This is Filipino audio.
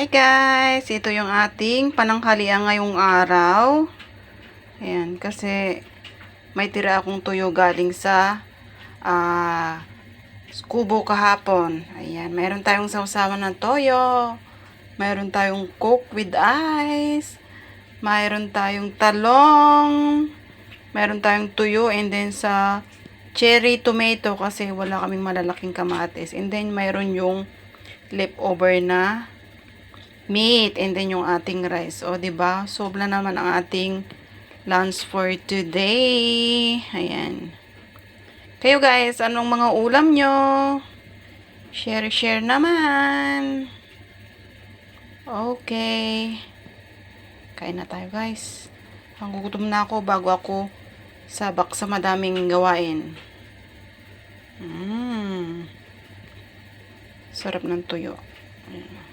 Hi guys! Ito yung ating pananghalian ngayong araw. Ayan, kasi may tira akong tuyo galing sa kubo kahapon. Ayan, meron tayong sausawan ng toyo. Meron tayong coke with ice. Meron tayong talong. Meron tayong tuyo and then sa cherry tomato kasi wala kaming malalaking kamatis. And then mayroon yung leftover na meat and then yung ating rice. O, diba? Sobra naman ang ating lunch for today. Ayan. Kayo guys, anong mga ulam nyo? Share naman. Okay. Kain na tayo guys. Gugutom na ako bago ako sabak sa madaming gawain. Sarap ng tuyo. Ayan.